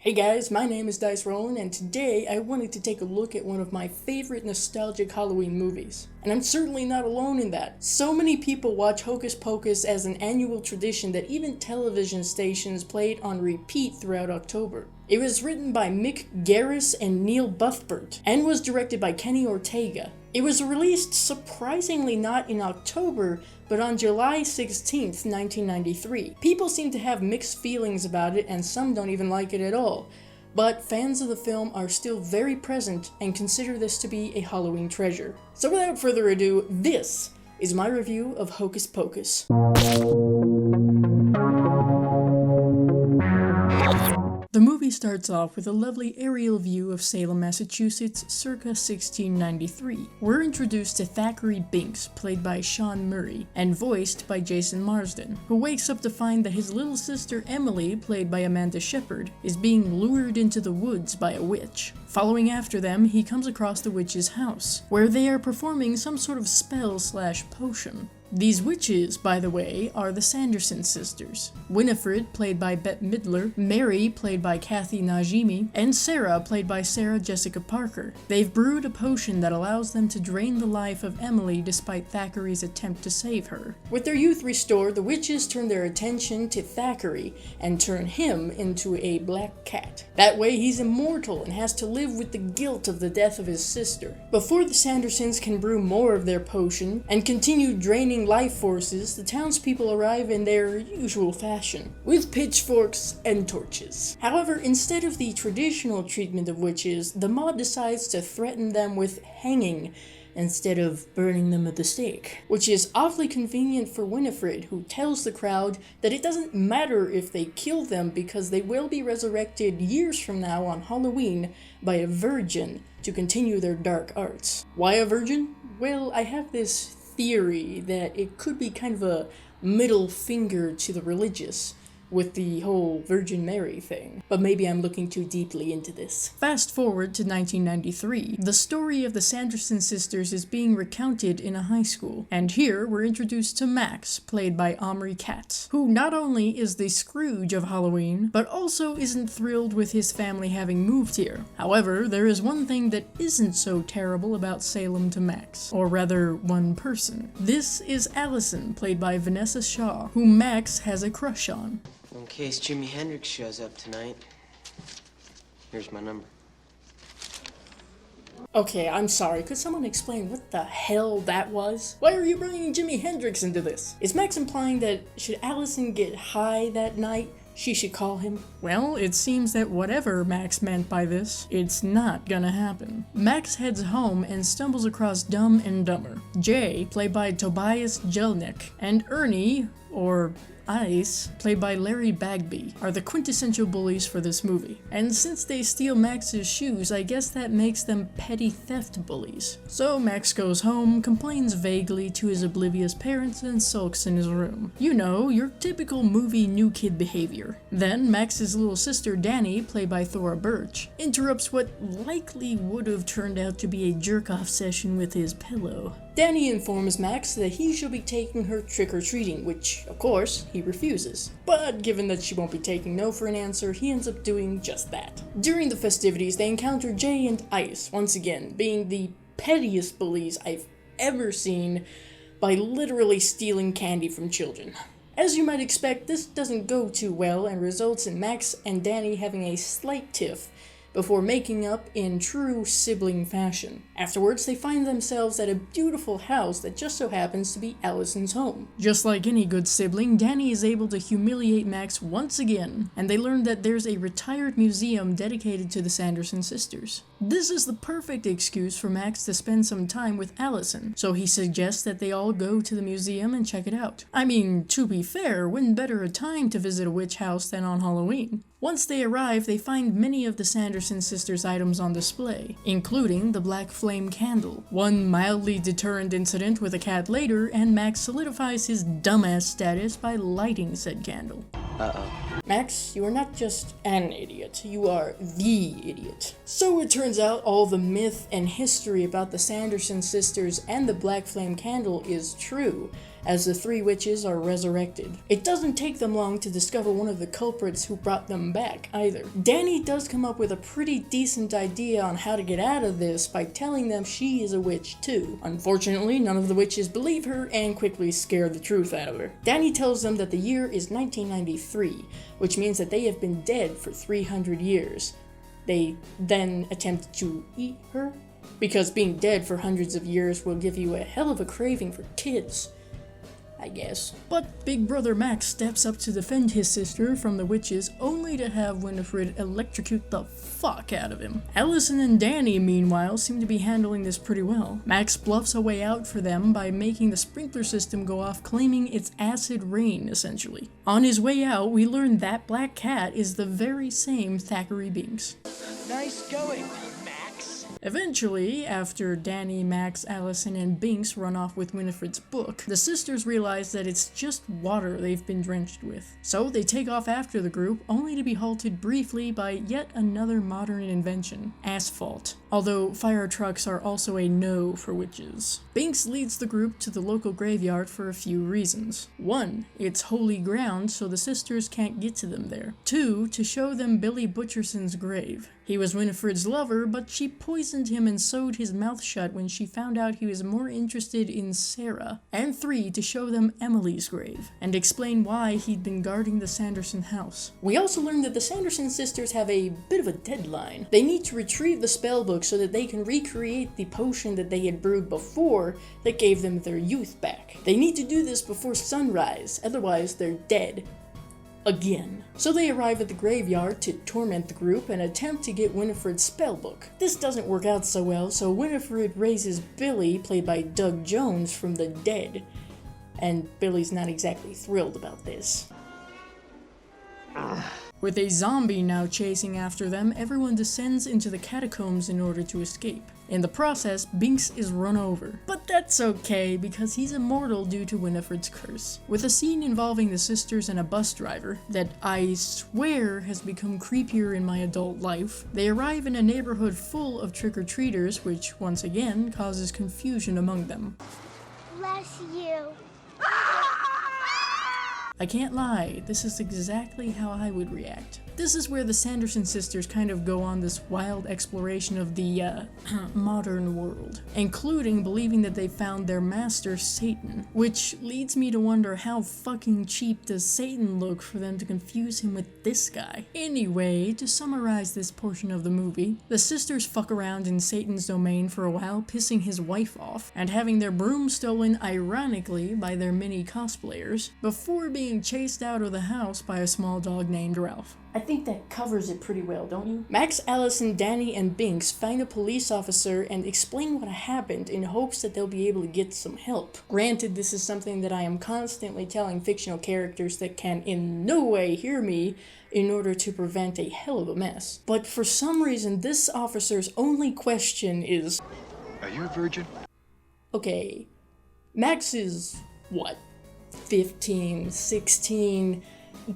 Hey guys, my name is Dice Rollin', and today I wanted to take a look at one of my favorite nostalgic Halloween movies. And I'm certainly not alone in that. So many people watch Hocus Pocus as an annual tradition that even television stations played on repeat throughout October. It was written by Mick Garris and Neil Buthbert, and was directed by Kenny Ortega. It was released surprisingly not in October, but on July 16th, 1993. People seem to have mixed feelings about it, and some don't even like it at all. But fans of the film are still very present and consider this to be a Halloween treasure. So without further ado, this is my review of Hocus Pocus. The movie starts off with a lovely aerial view of Salem, Massachusetts, circa 1693. We're introduced to Thackeray Binks, played by Sean Murray, and voiced by Jason Marsden, who wakes up to find that his little sister Emily, played by Amanda Shepherd, is being lured into the woods by a witch. Following after them, he comes across the witch's house, where they are performing some sort of spell/potion. These witches, by the way, are the Sanderson sisters. Winifred, played by Bette Midler, Mary, played by Kathy Najimy, and Sarah, played by Sarah Jessica Parker. They've brewed a potion that allows them to drain the life of Emily despite Thackeray's attempt to save her. With their youth restored, the witches turn their attention to Thackeray and turn him into a black cat. That way he's immortal and has to live with the guilt of the death of his sister. Before the Sandersons can brew more of their potion and continue draining life forces, the townspeople arrive in their usual fashion, with pitchforks and torches. However, instead of the traditional treatment of witches, the mob decides to threaten them with hanging instead of burning them at the stake, which is awfully convenient for Winifred, who tells the crowd that it doesn't matter if they kill them because they will be resurrected years from now on Halloween by a virgin to continue their dark arts. Why a virgin? Well, I have this theory that it could be kind of a middle finger to the religious with the whole Virgin Mary thing. But maybe I'm looking too deeply into this. Fast forward to 1993. The story of the Sanderson sisters is being recounted in a high school. And here we're introduced to Max, played by Omri Katz, who not only is the Scrooge of Halloween, but also isn't thrilled with his family having moved here. However, there is one thing that isn't so terrible about Salem to Max, or rather, one person. This is Allison, played by Vanessa Shaw, who Max has a crush on. In case Jimi Hendrix shows up tonight, here's my number. Okay, I'm sorry, could someone explain what the hell that was? Why are you bringing Jimi Hendrix into this? Is Max implying that should Allison get high that night, she should call him? Well, it seems that whatever Max meant by this, it's not gonna happen. Max heads home and stumbles across Dumb and Dumber. Jay, played by Tobias Jelnick, and Ernie, or Ice, played by Larry Bagby, are the quintessential bullies for this movie. And since they steal Max's shoes, I guess that makes them petty theft bullies. So Max goes home, complains vaguely to his oblivious parents, and sulks in his room. You know, your typical movie new kid behavior. Then Max's little sister Danny, played by Thora Birch, interrupts what likely would have turned out to be a jerk-off session with his pillow. Danny informs Max that he should be taking her trick-or-treating, which, of course, he refuses. But given that she won't be taking no for an answer, he ends up doing just that. During the festivities, they encounter Jay and Ice, once again, being the pettiest bullies I've ever seen by literally stealing candy from children. As you might expect, this doesn't go too well and results in Max and Danny having a slight tiff before making up in true sibling fashion. Afterwards, they find themselves at a beautiful house that just so happens to be Allison's home. Just like any good sibling, Danny is able to humiliate Max once again, and they learn that there's a retired museum dedicated to the Sanderson sisters. This is the perfect excuse for Max to spend some time with Allison, so he suggests that they all go to the museum and check it out. I mean, to be fair, when better a time to visit a witch house than on Halloween? Once they arrive, they find many of the Sanderson sisters' items on display, including the black flame candle. One mildly deterrent incident with a cat later, and Max solidifies his dumbass status by lighting said candle. Uh-oh. Max, you are not just an idiot, you are the idiot. So it turns out all the myth and history about the Sanderson sisters and the Black Flame Candle is true, as the three witches are resurrected. It doesn't take them long to discover one of the culprits who brought them back, either. Danny does come up with a pretty decent idea on how to get out of this by telling them she is a witch too. Unfortunately, none of the witches believe her and quickly scare the truth out of her. Danny tells them that the year is 1993, which means that they have been dead for 300 years. They then attempt to eat her, because being dead for hundreds of years will give you a hell of a craving for kids, I guess. But Big Brother Max steps up to defend his sister from the witches, only to have Winifred electrocute the fuck out of him. Allison and Danny, meanwhile, seem to be handling this pretty well. Max bluffs a way out for them by making the sprinkler system go off, claiming it's acid rain, essentially. On his way out, we learn that Black Cat is the very same Thackeray Binks. Nice going, Max. Eventually, after Danny, Max, Allison, and Binks run off with Winifred's book, the sisters realize that it's just water they've been drenched with. So they take off after the group, only to be halted briefly by yet another modern invention, asphalt. Although fire trucks are also a no for witches. Binks leads the group to the local graveyard for a few reasons. 1, it's holy ground, so the sisters can't get to them there. 2, to show them Billy Butcherson's grave. He was Winifred's lover, but she poisoned him and sewed his mouth shut when she found out he was more interested in Sarah. And 3, to show them Emily's grave, and explain why he'd been guarding the Sanderson house. We also learned that the Sanderson sisters have a bit of a deadline. They need to retrieve the spellbook so that they can recreate the potion that they had brewed before that gave them their youth back. They need to do this before sunrise, otherwise they're dead. Again. So they arrive at the graveyard to torment the group and attempt to get Winifred's spellbook. This doesn't work out so well, so Winifred raises Billy, played by Doug Jones, from the dead. And Billy's not exactly thrilled about this. With a zombie now chasing after them, everyone descends into the catacombs in order to escape. In the process, Binks is run over. But that's okay, because he's immortal due to Winifred's curse. With a scene involving the sisters and a bus driver that I swear has become creepier in my adult life, they arrive in a neighborhood full of trick-or-treaters, which once again causes confusion among them. Bless you. I can't lie, this is exactly how I would react. This is where the Sanderson sisters kind of go on this wild exploration of the, modern world, including believing that they found their master, Satan, which leads me to wonder how fucking cheap does Satan look for them to confuse him with this guy. Anyway, to summarize this portion of the movie, the sisters fuck around in Satan's domain for a while, pissing his wife off, and having their broom stolen, ironically, by their mini cosplayers, before being chased out of the house by a small dog named Ralph. I think that covers it pretty well, don't you? Max, Allison, Danny, and Binks find a police officer and explain what happened in hopes that they'll be able to get some help. Granted, this is something that I am constantly telling fictional characters that can in no way hear me in order to prevent a hell of a mess. But for some reason, this officer's only question is, "Are you a virgin?" Okay, Max is, what, 15, 16...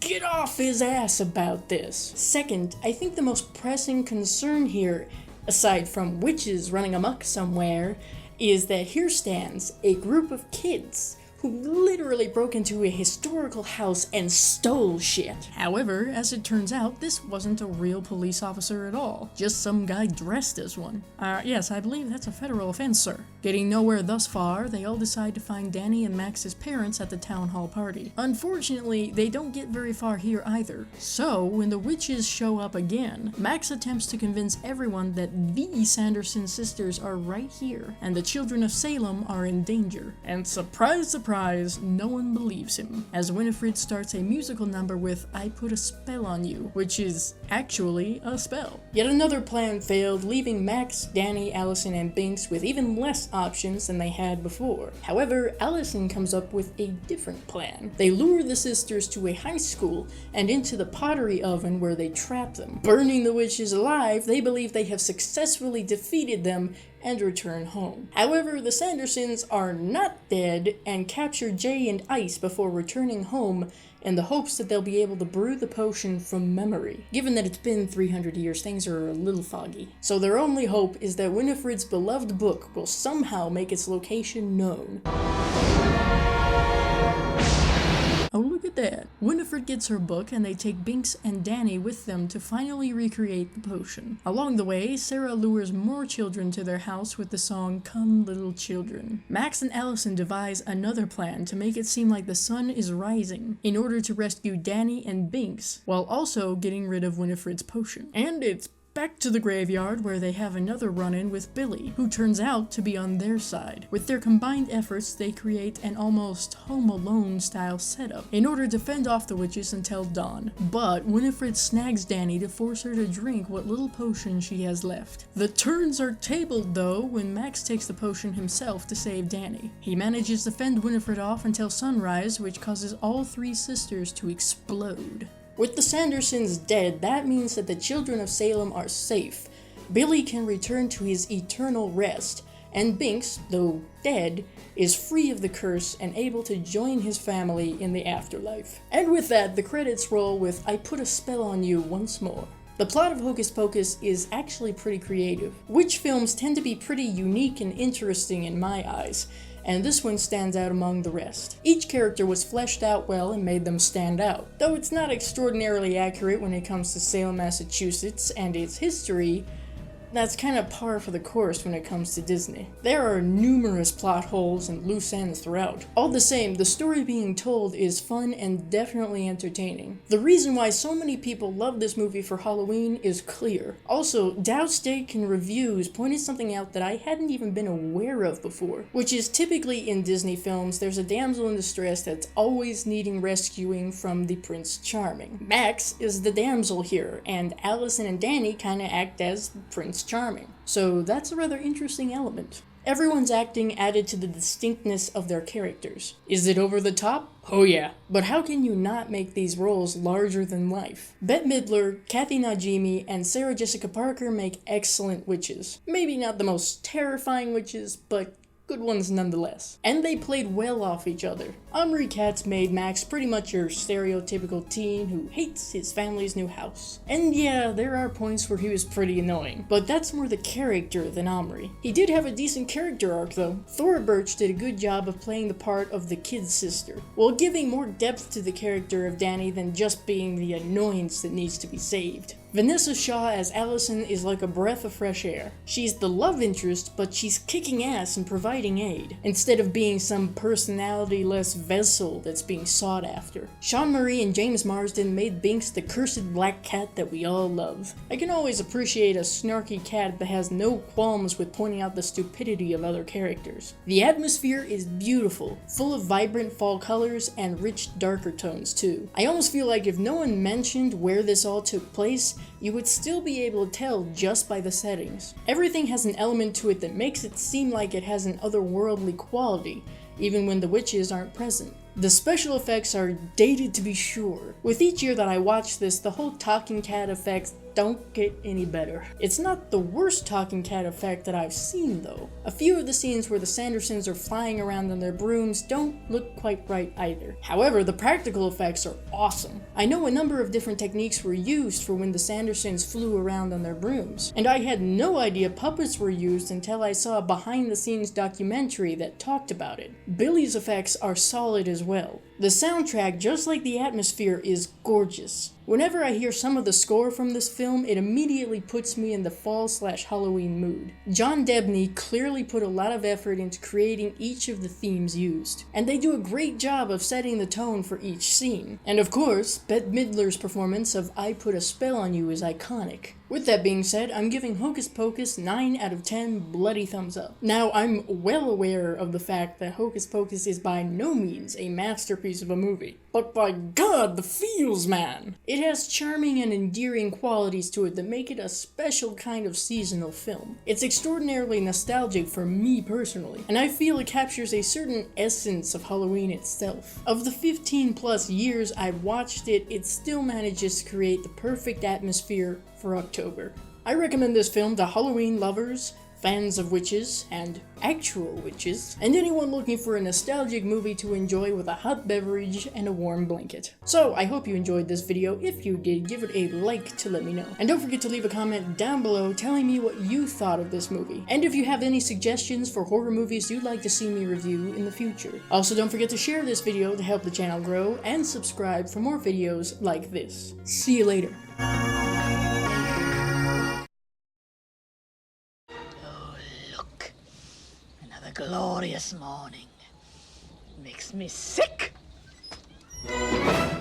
Get off his ass about this. Second, I think the most pressing concern here, aside from witches running amok somewhere, is that here stands a group of kids who literally broke into a historical house and stole shit. However, as it turns out, this wasn't a real police officer at all, just some guy dressed as one. Yes, I believe that's a federal offense, sir. Getting nowhere thus far, they all decide to find Danny and Max's parents at the town hall party. Unfortunately, they don't get very far here either. So, when the witches show up again, Max attempts to convince everyone that the Sanderson sisters are right here, and the children of Salem are in danger. And surprise, surprise, no one believes him, as Winifred starts a musical number with "I Put a Spell on You," which is actually a spell. Yet another plan failed, leaving Max, Danny, Allison, and Binks with even less options than they had before. However, Allison comes up with a different plan. They lure the sisters to a high school and into the pottery oven where they trap them. Burning the witches alive, they believe they have successfully defeated them and return home. However, the Sandersons are not dead and capture Jay and Ice before returning home in the hopes that they'll be able to brew the potion from memory. Given that it's been 300 years, things are a little foggy. So their only hope is that Winifred's beloved book will somehow make its location known. Oh, look at that. Winifred gets her book and they take Binks and Danny with them to finally recreate the potion. Along the way, Sarah lures more children to their house with the song Come Little Children. Max and Allison devise another plan to make it seem like the sun is rising in order to rescue Danny and Binks, while also getting rid of Winifred's potion. And it's back to the graveyard where they have another run-in with Billy, who turns out to be on their side. With their combined efforts, they create an almost Home Alone style setup in order to fend off the witches until dawn. But Winifred snags Danny to force her to drink what little potion she has left. The turns are tabled though when Max takes the potion himself to save Danny. He manages to fend Winifred off until sunrise, which causes all three sisters to explode. With the Sandersons dead, that means that the children of Salem are safe. Billy can return to his eternal rest, and Binks, though dead, is free of the curse and able to join his family in the afterlife. And with that, the credits roll with I Put a Spell on You once more. The plot of Hocus Pocus is actually pretty creative. Witch films tend to be pretty unique and interesting in my eyes, and this one stands out among the rest. Each character was fleshed out well and made them stand out, though it's not extraordinarily accurate when it comes to Salem, Massachusetts, and its history. That's kind of par for the course when it comes to Disney. There are numerous plot holes and loose ends throughout. All the same, the story being told is fun and definitely entertaining. The reason why so many people love this movie for Halloween is clear. Also, Dowstake and reviews pointed something out that I hadn't even been aware of before, which is typically in Disney films, there's a damsel in distress that's always needing rescuing from the Prince Charming. Max is the damsel here, and Allison and Danny kinda act as Prince Charming. So that's a rather interesting element. Everyone's acting added to the distinctness of their characters. Is it over the top? Oh yeah. But how can you not make these roles larger than life? Bette Midler, Kathy Najimy, and Sarah Jessica Parker make excellent witches. Maybe not the most terrifying witches, but good ones nonetheless. And they played well off each other. Omri Katz made Max pretty much your stereotypical teen who hates his family's new house. And yeah, there are points where he was pretty annoying, but that's more the character than Omri. He did have a decent character arc though. Thora Birch did a good job of playing the part of the kid's sister, while giving more depth to the character of Danny than just being the annoyance that needs to be saved. Vanessa Shaw as Allison is like a breath of fresh air. She's the love interest, but she's kicking ass and providing aid, instead of being some personality-less vessel that's being sought after. Sean Murray and James Marsden made Binks the cursed black cat that we all love. I can always appreciate a snarky cat that has no qualms with pointing out the stupidity of other characters. The atmosphere is beautiful, full of vibrant fall colors and rich darker tones too. I almost feel like if no one mentioned where this all took place, you would still be able to tell just by the settings. Everything has an element to it that makes it seem like it has an otherworldly quality, even when the witches aren't present. The special effects are dated to be sure. With each year that I watch this, the whole talking cat effects don't get any better. It's not the worst talking cat effect that I've seen though. A few of the scenes where the Sandersons are flying around on their brooms don't look quite right either. However, the practical effects are awesome. I know a number of different techniques were used for when the Sandersons flew around on their brooms, and I had no idea puppets were used until I saw a behind the scenes documentary that talked about it. Billy's effects are solid as well. The soundtrack, just like the atmosphere, is gorgeous. Whenever I hear some of the score from this film, it immediately puts me in the fall/Halloween mood. John Debney clearly put a lot of effort into creating each of the themes used, and they do a great job of setting the tone for each scene. And of course, Bette Midler's performance of I Put a Spell on You is iconic. With that being said, I'm giving Hocus Pocus 9 out of 10 bloody thumbs up. Now, I'm well aware of the fact that Hocus Pocus is by no means a masterpiece of a movie, but by God, the feels, man! It has charming and endearing qualities to it that make it a special kind of seasonal film. It's extraordinarily nostalgic for me personally, and I feel it captures a certain essence of Halloween itself. Of the 15 plus years I've watched it, it still manages to create the perfect atmosphere for October. I recommend this film to Halloween lovers, fans of witches and actual witches, and anyone looking for a nostalgic movie to enjoy with a hot beverage and a warm blanket. So I hope you enjoyed this video. If you did, give it a like to let me know. And don't forget to leave a comment down below telling me what you thought of this movie. And if you have any suggestions for horror movies you'd like to see me review in the future. Also, don't forget to share this video to help the channel grow, and subscribe for more videos like this. See you later. Oh, look. Another glorious morning. Makes me sick.